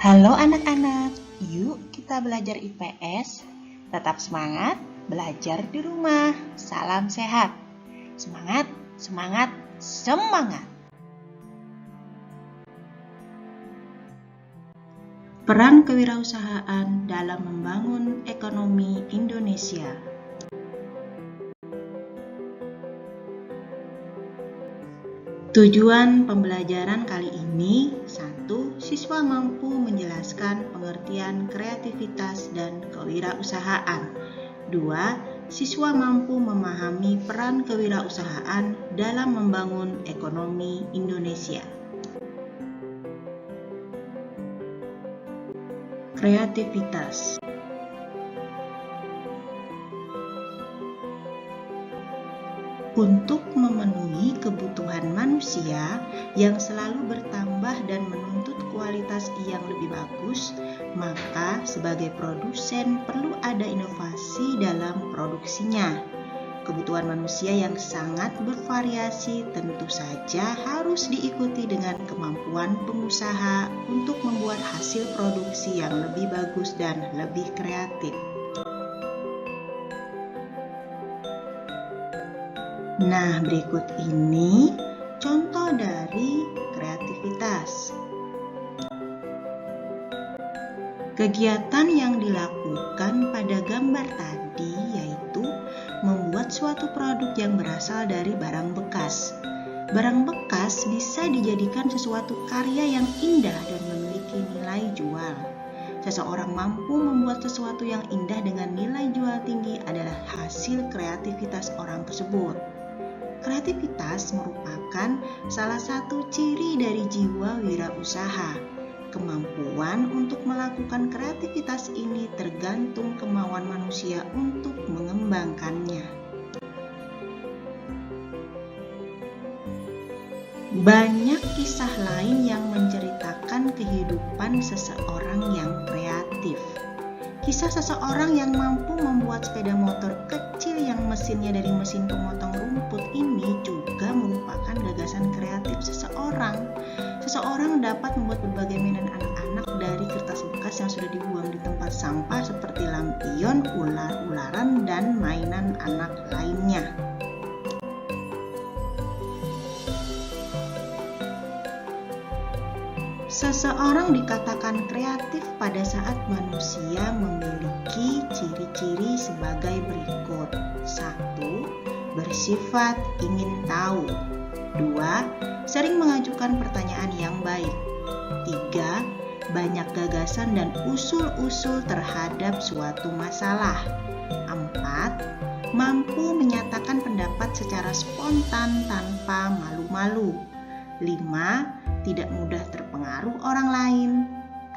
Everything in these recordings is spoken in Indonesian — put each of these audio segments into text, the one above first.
Halo anak-anak, yuk kita belajar IPS. Tetap semangat, belajar di rumah. Salam sehat. Semangat, semangat, semangat. Peran kewirausahaan dalam membangun ekonomi Indonesia. Tujuan pembelajaran kali ini: 1. Siswa mampu menjelaskan pengertian kreativitas dan kewirausahaan. 2. Siswa mampu memahami peran kewirausahaan dalam membangun ekonomi Indonesia. Kreativitas. Untuk memenuhi kebutuhan manusia yang selalu bertambah dan menuntut kualitas yang lebih bagus, maka sebagai produsen perlu ada inovasi dalam produksinya. Kebutuhan manusia yang sangat bervariasi tentu saja harus diikuti dengan kemampuan pengusaha untuk membuat hasil produksi yang lebih bagus dan lebih kreatif. Nah, berikut ini contoh dari kreativitas. Kegiatan yang dilakukan pada gambar tadi yaitu membuat suatu produk yang berasal dari barang bekas. Barang bekas bisa dijadikan sesuatu karya yang indah dan memiliki nilai jual. Seseorang mampu membuat sesuatu yang indah dengan nilai jual tinggi adalah hasil kreativitas orang tersebut. Kreativitas merupakan salah satu ciri dari jiwa wirausaha. Kemampuan untuk melakukan kreativitas ini tergantung kemauan manusia untuk mengembangkannya. Banyak kisah lain yang menceritakan kehidupan seseorang yang kreatif. Kisah seseorang yang mampu membuat sepeda motor kecil yang mesinnya dari mesin pemotong rumput ini juga merupakan gagasan kreatif seseorang. Seseorang dapat membuat berbagai mainan anak-anak dari kertas bekas yang sudah dibuang di tempat sampah seperti lampion, ular-ularan, dan mainan anak lainnya. Seseorang dikatakan kreatif pada saat manusia memiliki ciri-ciri sebagai berikut. 1. Bersifat ingin tahu. 2. Sering mengajukan pertanyaan yang baik. 3. Banyak gagasan dan usul-usul terhadap suatu masalah. 4. Mampu menyatakan pendapat secara spontan tanpa malu-malu. 5. Tidak mudah terpengaruh orang lain.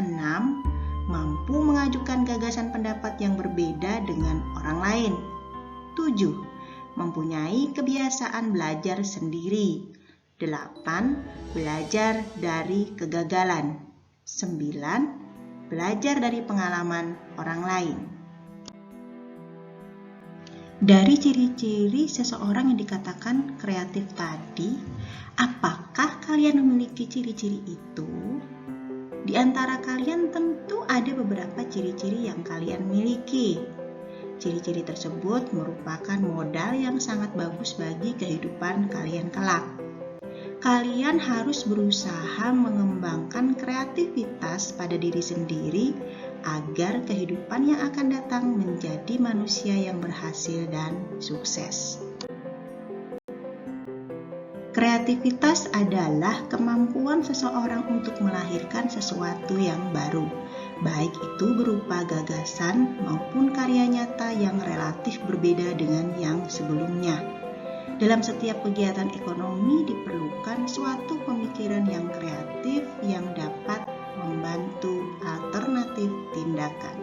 6. Mampu mengajukan gagasan pendapat yang berbeda dengan orang lain. 7. Mempunyai kebiasaan belajar sendiri. 8. Belajar dari kegagalan. 9. Belajar dari pengalaman orang lain. Dari ciri-ciri seseorang yang dikatakan kreatif tadi, apakah kalian memiliki ciri-ciri itu? Di antara kalian tentu ada beberapa ciri-ciri yang kalian miliki. Ciri-ciri tersebut merupakan modal yang sangat bagus bagi kehidupan kalian kelak. Kalian harus berusaha mengembangkan kreativitas pada diri sendiri agar kehidupan yang akan datang menjadi manusia yang berhasil dan sukses. Kreativitas adalah kemampuan seseorang untuk melahirkan sesuatu yang baru, baik itu berupa gagasan maupun karya nyata yang relatif berbeda dengan yang sebelumnya. Dalam setiap kegiatan ekonomi diperlukan suatu pemikiran yang kreatif yang dapat membantu alternatif tindakan.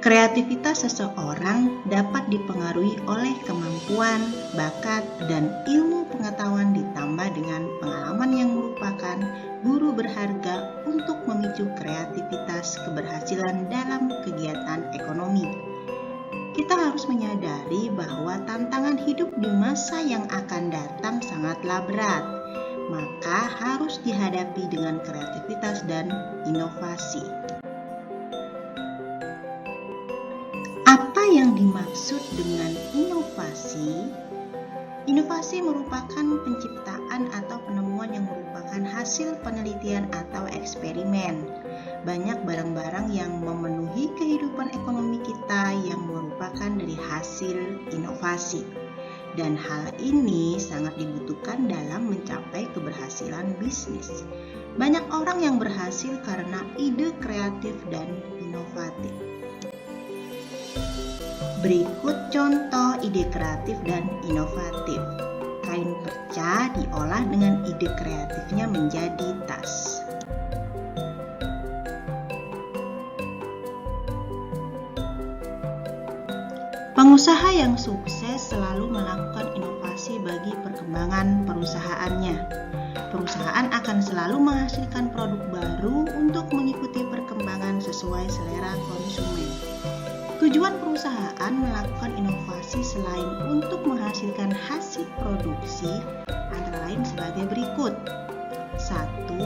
Kreativitas seseorang dapat dipengaruhi oleh kemampuan, bakat, dan ilmu pengetahuan ditambah dengan pengalaman yang merupakan guru berharga untuk memicu kreativitas keberhasilan dalam kegiatan ekonomi. Kita harus menyadari bahwa tantangan hidup di masa yang akan datang sangatlah berat. maka harus dihadapi dengan kreativitas dan inovasi. Apa yang dimaksud dengan inovasi? Inovasi merupakan penciptaan atau penemuan yang merupakan hasil penelitian atau eksperimen. Banyak barang-barang yang memenuhi kehidupan ekonomi kita yang merupakan dari hasil inovasi. Dan hal ini sangat dibutuhkan dalam mencapai keberhasilan bisnis. Banyak orang yang berhasil karena ide kreatif dan inovatif. Berikut contoh ide kreatif dan inovatif. Kain perca diolah dengan ide kreatifnya menjadi tas. Pengusaha yang sukses selalu melakukan inovasi bagi perkembangan perusahaannya. Perusahaan akan selalu menghasilkan produk baru untuk mengikuti perkembangan sesuai selera konsumen. Tujuan perusahaan melakukan inovasi selain untuk menghasilkan hasil produksi antara lain sebagai berikut. 1.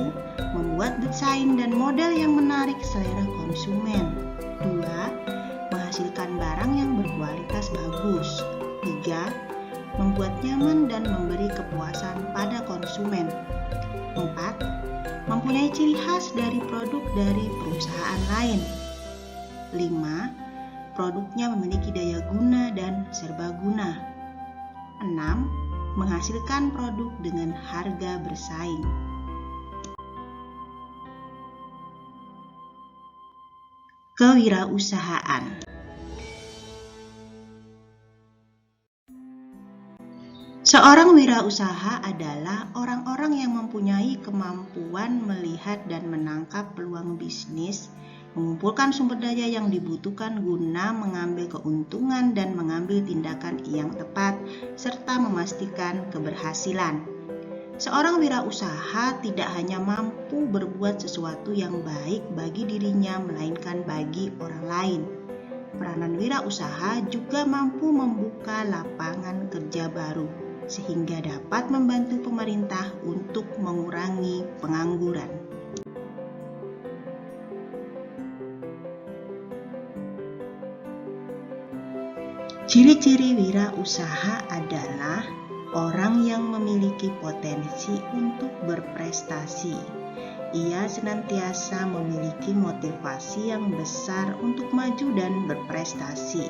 Membuat desain dan model yang menarik selera konsumen. 2. Menghasilkan barang yang berkualitas bagus. 3. Membuat nyaman dan memberi kepuasan pada konsumen. 4. Mempunyai ciri khas dari produk dari perusahaan lain. 5. Produknya memiliki daya guna dan serbaguna. 6. Menghasilkan produk dengan harga bersaing. Kewirausahaan. Seorang wirausaha adalah orang-orang yang mempunyai kemampuan melihat dan menangkap peluang bisnis, mengumpulkan sumber daya yang dibutuhkan guna mengambil keuntungan dan mengambil tindakan yang tepat, serta memastikan keberhasilan. Seorang wirausaha tidak hanya mampu berbuat sesuatu yang baik bagi dirinya, melainkan bagi orang lain. Peranan wirausaha juga mampu membuka lapangan kerja baru, sehingga dapat membantu pemerintah untuk mengurangi pengangguran. Ciri-ciri wirausaha adalah orang yang memiliki potensi untuk berprestasi. Ia senantiasa memiliki motivasi yang besar untuk maju dan berprestasi.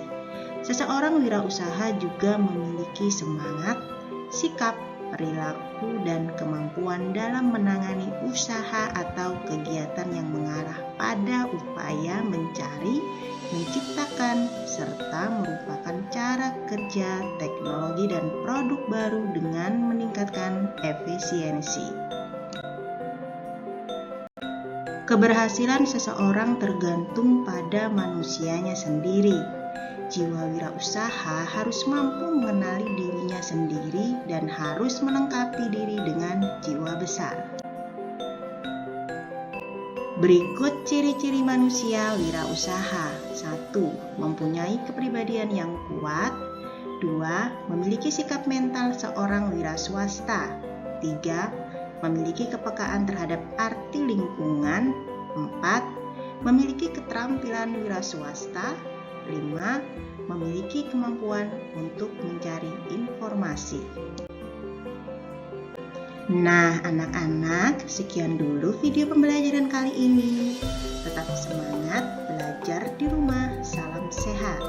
Seseorang wirausaha juga memiliki semangat, sikap, perilaku, dan kemampuan dalam menangani usaha atau kegiatan yang mengarah pada upaya mencari, menciptakan, serta merupakan cara kerja, teknologi, dan produk baru dengan meningkatkan efisiensi. Keberhasilan seseorang tergantung pada manusianya sendiri. Jiwa wirausaha harus mampu mengenali dirinya sendiri dan harus melengkapi diri dengan jiwa besar. Berikut ciri-ciri manusia wirausaha. 1. Mempunyai kepribadian yang kuat. 2. Memiliki sikap mental seorang wiraswasta. 3. Memiliki kepekaan terhadap arti lingkungan. 4. Memiliki keterampilan wiraswasta. 5. Memiliki kemampuan untuk mencari informasi. Nah, anak-anak, sekian dulu video pembelajaran kali ini. Tetap semangat belajar di rumah. Salam sehat.